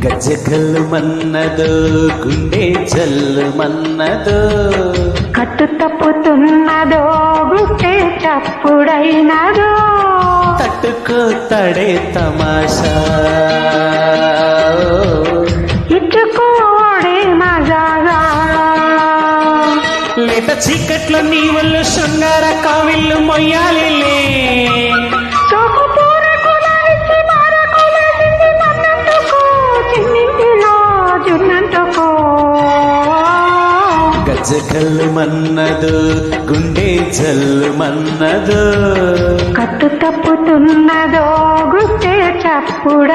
గజ్జగల్లు మన్నదో గుండె జల్లు మన్నదో కట్టు తప్పుతున్నదో గుట్టే చప్పుడైనదో తట్టుకో తడే తమాషా ఇచ్చుకోడే మజాగా లేత చీకట్లో నీ వల్ల శృంగార కావిళ్ళు మొయ్యాలిలే గజ్జగల్లు మన్నదో గుండె జల్లు మన్నదో కట్టు తప్పుతున్నదో గుట్టే చప్పుడ